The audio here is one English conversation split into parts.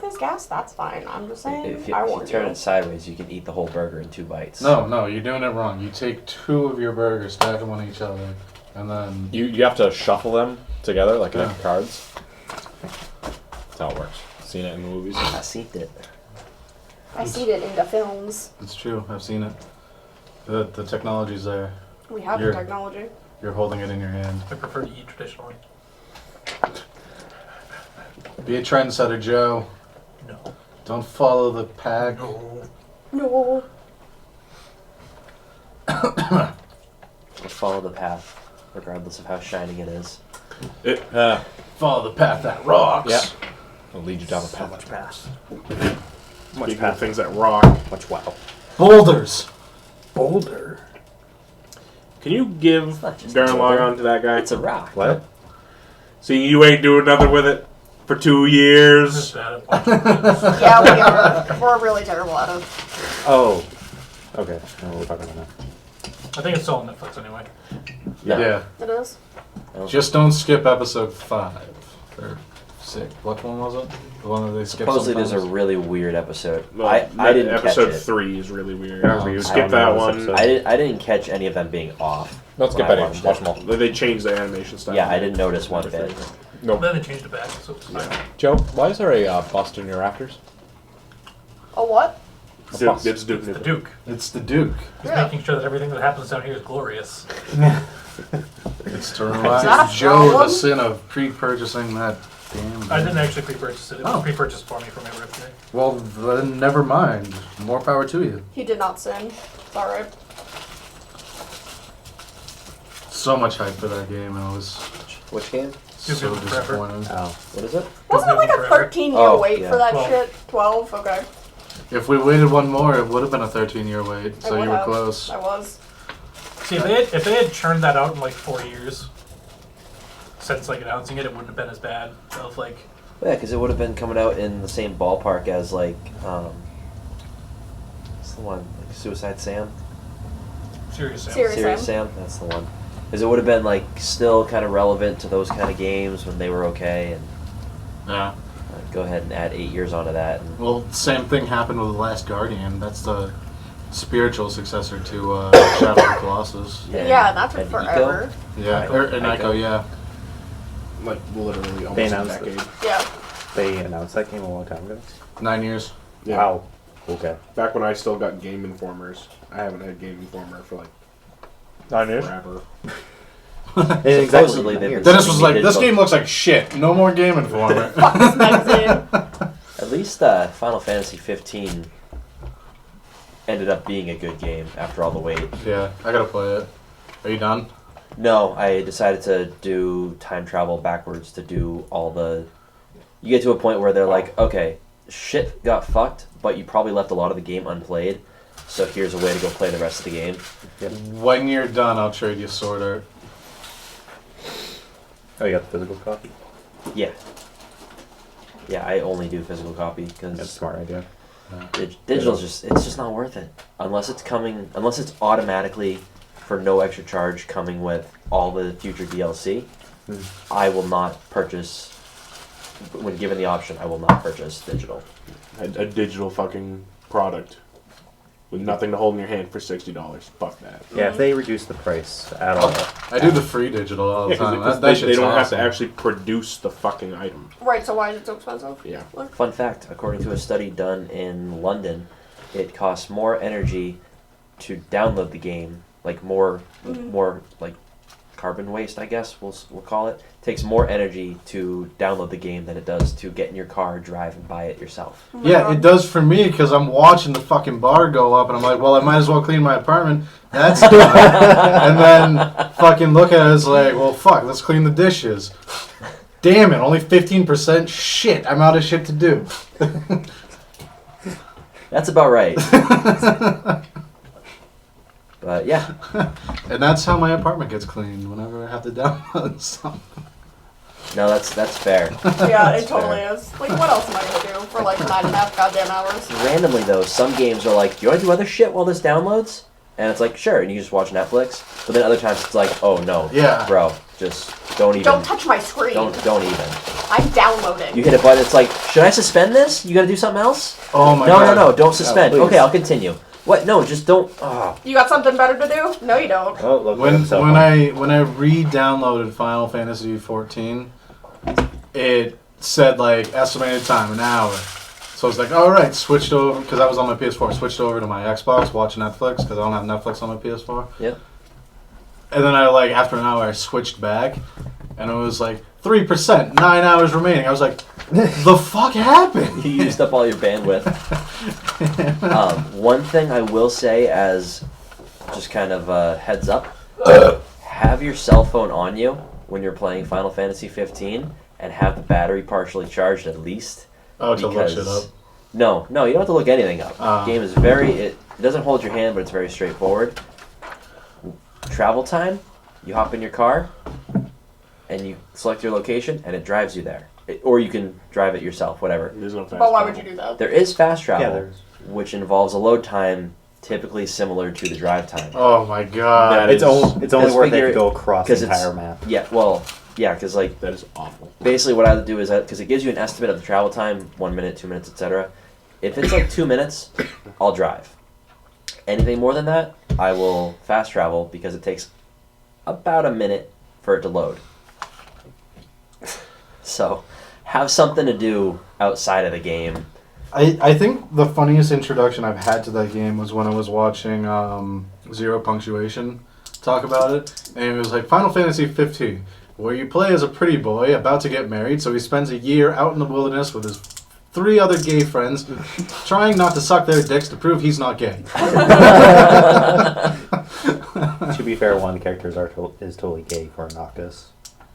with his gas, that's fine. I'm just saying, If you warned turn you. it sideways, you can eat the whole burger in 2 bites. No, you're doing it wrong. You take 2 of your burgers, stack them on each other, and then... You have to shuffle them together like Yeah. cards. That's how it works. Seen it in the movies. I seen it. I see it in the films. It's true. I've seen it. The technology's there. We have the technology. You're holding it in your hand. I prefer to eat traditionally. Be a trendsetter, Joe. No. Don't follow the pack. No. Follow the path, regardless of how shining it is. Follow the path that rocks. Yeah. It'll lead you down the path. Much pass. Speaking of things that rock. Much wow. Boulders. Boulder. Can you give It's not just Darren a log boulder. on to that guy? It's a rock. What? So you ain't doing nothing with it for 2 years? Just bad at watching this. Yeah, we are. We're really terrible at it. Oh. Okay. No, we're talking about that. I think it's still on Netflix anyway. No. Yeah. It is. Just don't skip episode 5 or 6. What one was it? The one that they skipped. Supposedly there's a sometimes? really weird episode. Well, I didn't episode catch it. 3 is really weird. I remember you Skip telling me that about one. this episode. I didn't catch any of them being off. Don't skip when I any. watched Watch it. them all. They changed the animation style. Yeah, I didn't notice one bit. Nope. Then they changed it back, so it's fine. Joe, why is there a bust in your rafters? A what? Duke, it's Duke. It's the Duke. It's the Duke. He's Yeah. making sure that everything that happens down here is glorious. It's to that remind a Joe of the problem? sin of pre-purchasing that damn. I didn't actually pre-purchase it. It was Oh. pre-purchased for me for my birthday. Well, then never mind. More power to you. He did not sin. It's alright. So much hype for that game, and I was Which game? so Duke Nukem Forever. disappointed. Oh. What is it? Wasn't it like a Forever. 13-year Oh, wait yeah. for that 12. shit? 12? Okay. If we waited one more, it would have been a 13-year wait. So I you would were have. close. I was. See, if they had churned that out in like 4 years since like announcing it, it wouldn't have been as bad. Of like, Yeah, because it would have been coming out in the same ballpark as like, what's the one? Like Suicide Sam? serious. Sam. Serious. Sam? That's the one. Because it would have been like still kind of relevant to those kind of games when they were okay, and Yeah. go ahead and add 8 years onto that. And Well, same thing happened with The Last Guardian. That's the spiritual successor to Shadow of the Colossus. Yeah, that took and forever. Yeah, and Ico, yeah. Like literally almost They a announced decade. Yeah. They announced that game a long time ago. 9 years. Yeah. Wow. Okay. Back when I still got Game Informers. I haven't had Game Informer for like 9 years? forever. Supposedly they've been Dennis was sending me like, this digital- game looks like shit. No more Game Informer. Fuck this magazine. At least Final Fantasy 15 ended up being a good game after all the wait. Yeah, I gotta play it. Are you done? No, I decided to do time travel backwards to do all the... You get to a point where they're like, okay, shit got fucked, but you probably left a lot of the game unplayed, so here's a way to go play the rest of the game. When you're done, I'll trade you Sword Art. Oh, you got the physical copy? Yeah. Yeah, I only do physical copy, That's a because smart idea. digital's it's just not worth it. Unless it's automatically, for no extra charge, coming with all the future DLC, I will not purchase, when given the option, I will not purchase digital. A digital fucking product with nothing to hold in your hand for $60. Fuck that. Yeah, if they reduce the price at all. I do the free digital all the Yeah, time. because That they shit's don't have awesome. to actually produce the fucking item. Right, so why is it so expensive? Yeah. Fun fact, according to a study done in London, it costs more energy to download the game, like more like carbon waste, I guess we'll call it. Takes more energy to download the game than it does to get in your car, drive, and buy it yourself. Yeah, it does for me because I'm watching the fucking bar go up and I'm like, well, I might as well clean my apartment. That's done. And then fucking look at it, it's like, well, fuck, let's clean the dishes. Damn it, only 15%? Shit, I'm out of shit to do. That's about right. But yeah, And that's how my apartment gets cleaned, whenever I have to download something. no, that's fair. Yeah, it That's totally fair. is. Like, what else am I gonna do for like 9.5 goddamn hours? Randomly though, some games are like, do you want to do other shit while this downloads? And it's like, sure, and you just watch Netflix. But then other times it's like, oh no, Yeah. bro, just don't even. Don't touch my screen. Don't even. I'm downloading. You hit a button. It's like, should I suspend this? You got to do something else? Oh my No, god. no, don't suspend. please. Okay, I'll continue. What? No, just don't. Oh. You got something better to do? No, you don't. Oh, look When himself when up. I re-downloaded Final Fantasy 14, it said like estimated time an hour. So I was like, all right, switched over because I was on my PS4. Switched over to my Xbox, watching Netflix because I don't have Netflix on my PS4. Yep. And then I like after an hour I switched back, and it was like 3%, 9 hours remaining. I was like, the fuck happened? You used up all your bandwidth. One thing I will say as just kind of a heads up, have your cell phone on you when you're playing Final Fantasy 15 and have the battery partially charged at least. Oh, to look shit up. No, you don't have to look anything up. Ah. The game is it doesn't hold your hand, but it's very straightforward. Travel time, you hop in your car, and you select your location, and it drives you there. Or you can drive it yourself, whatever. There's no fast But why would travel. you do that? There is fast travel, Yeah, there's. which involves a load time typically similar to the drive time. Oh my god. That It's is- only Because worth it figure- to go across the 'cause it's- entire map. Yeah, well, yeah, because like That is awful. basically what I would do is that because it gives you an estimate of the travel time, 1 minute, 2 minutes, etc. If it's like 2 minutes, I'll drive. Anything more than that, I will fast travel because it takes about a minute for it to load. So, have something to do outside of the game. I think the funniest introduction I've had to that game was when I was watching Zero Punctuation talk about it, and it was like Final Fantasy 15, where you play as a pretty boy about to get married, so he spends a year out in the wilderness with his 3 other gay friends, trying not to suck their dicks to prove he's not gay. To be fair, one of the characters is totally gay for Noctis.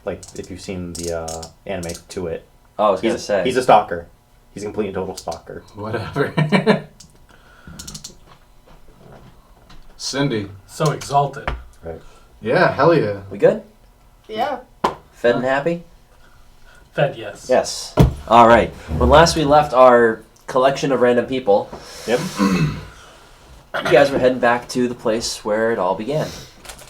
Like, if you've seen the anime to it. Oh, I was going to say. He's a stalker. He's a complete and total stalker. Whatever. Cindy. So exalted. Right. Yeah, hell yeah. We good? Yeah. Fed and happy? Fed, yes. Yes. All right. When last we left our collection of random people, Yep. you guys were heading back to the place where it all began.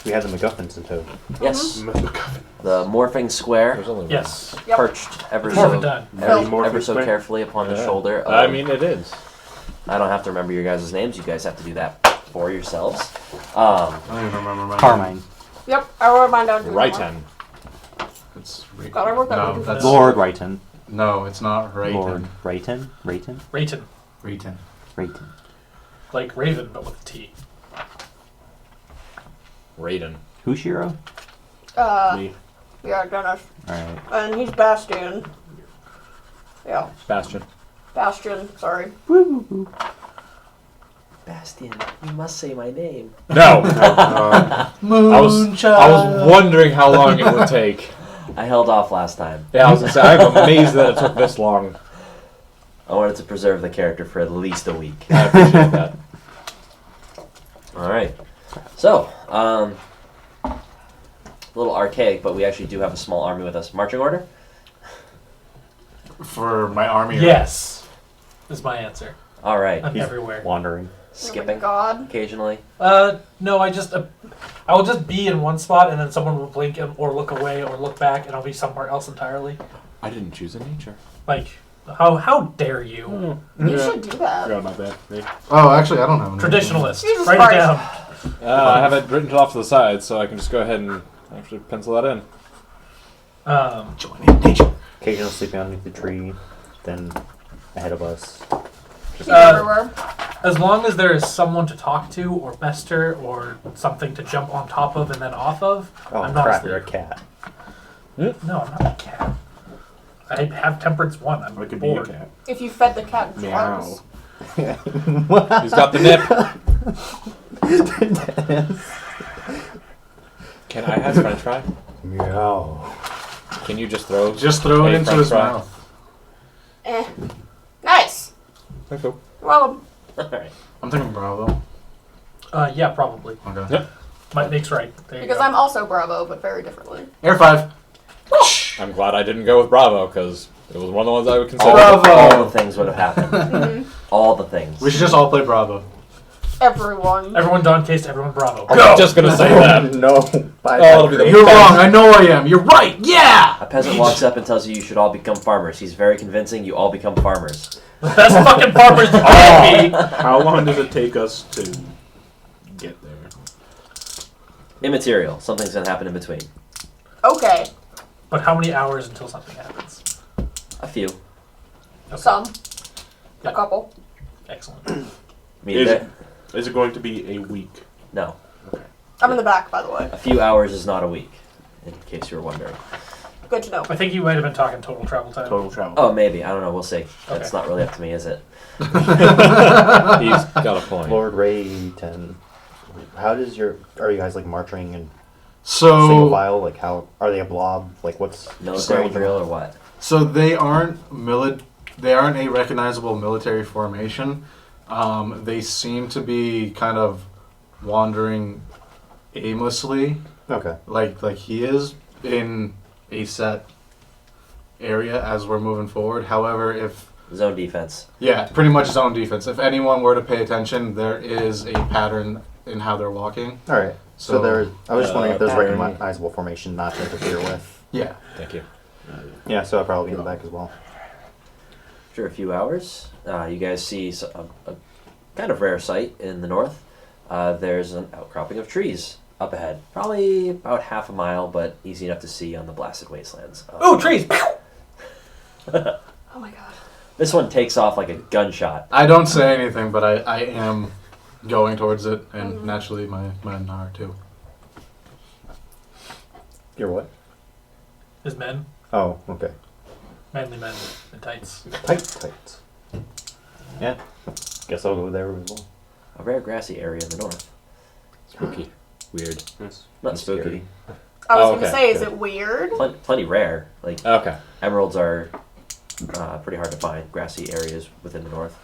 We had the MacGuffins in tow. Yes. MacGuffin. The morphing square, There's only one. Yes. Yep. perched ever It's never so, done. ever so carefully upon the Yeah. shoulder of, I mean, it is. I don't have to remember your guys' names. You guys have to do that for yourselves. I don't even remember my Carmine. Yep. I wrote mine down. Right hand. It's God, I wrote that no, down. that's Lord Rayton. no, it's not Lord Rayton. Rayton? Rayton? Rayton. Rayton. Rayton. Like Raven, but with a T. Raiden. Hushiro? Me. Yeah, Dennis. Alright. And he's Bastion. Yeah. Bastion. Bastion, sorry. Bastian, you must say my name. No! I was wondering how long it would take. I held off last time. Yeah, I was gonna say, I'm amazed that it took this long. I wanted to preserve the character for at least a week. I appreciate that. All right. So, a little archaic, but we actually do have a small army with us. Marching order? For my army. Yes. Is my answer. All right. I'm He's everywhere. wandering. Skipping Oh my God. occasionally. No, I will just be in one spot and then someone will blink or look away or look back and I'll be somewhere else entirely. I didn't choose a nature. Like, how dare you? You should do that. Forgot about that. Me. Oh, actually, I don't have. any. Traditionalist. Jesus Write it Christ. down. I have it written off to the side, so I can just go ahead and actually pencil that in. Join nature. Occasionally sleeping underneath the tree. Then ahead of us. He's everywhere. As long as there is someone to talk to or pester or something to jump on top of and then off of, Oh I'm not crap, you're a asleep. cat. No, I'm not a cat. I have temperance 1. I'm I could be a bored. cat. If you fed the cat Meow. drugs. He's got the nip. Can I have french fry? Meow. Can you just throw... Just throw it a into french his fry? mouth. Nice. Okay. You're welcome. All right. I'm thinking Bravo. Yeah, probably. Okay. Yep. Might makes right. There you Because go. I'm also Bravo, but very differently. Air 5. I'm glad I didn't go with Bravo, because it was one of the ones I would consider. All the things would have happened. Mhm. All the things. We should just all play Bravo. Everyone. Everyone Don Case, everyone Bravo. I Go! was just gonna say that. No. it'll be the You're wrong. I know I am. You're right. Yeah. A peasant walks up and tells you should all become farmers. He's very convincing. You all become farmers. The best fucking farmers you can be. How long does it take us to get there? Immaterial. Something's gonna happen in between. Okay. But how many hours until something happens? A few. Okay. Some. Yeah. A couple. Excellent. I mean, Is it going to be a week? no. I'm in the back, by the way. A few hours is not a week, in case you were wondering. Good to know. I think you might have been talking total travel time. Total travel. Oh, maybe. I don't know. We'll see. That's Okay. not really up to me, is it? He's got a point. Lord Rayton. How does are you guys like marching in single So, file? Like how are they a blob? Like what's Military drill or what? so they aren't They aren't a recognizable military formation. They seem to be kind of wandering aimlessly, Okay. like he is in a set area as we're moving forward. However, if Zone defense. yeah, pretty much zone defense. If anyone were to pay attention, there is a pattern in how they're walking. All right. So there. I was just wondering if there's a pattern. recognizable formation not to interfere with. Yeah. Thank you. Yeah. So I'd probably be in the back as well. After a few hours, you guys see a kind of rare sight in the north. There's an outcropping of trees up ahead. Probably about half a mile, but easy enough to see on the blasted wastelands. Ooh, trees! Oh my god. This one takes off like a gunshot. I don't say anything, but I am going towards it, and naturally my men are too. You're what? Is men. Oh, okay. Manly men in tights. Tights. Yeah. Guess I'll go there as well. A rare grassy area in the north. Spooky. Weird. Yes. Not That's spooky. scary. I was Oh, gonna okay, say, is good. it weird? Plenty rare. Like Okay. emeralds are pretty hard to find. Grassy areas within the north.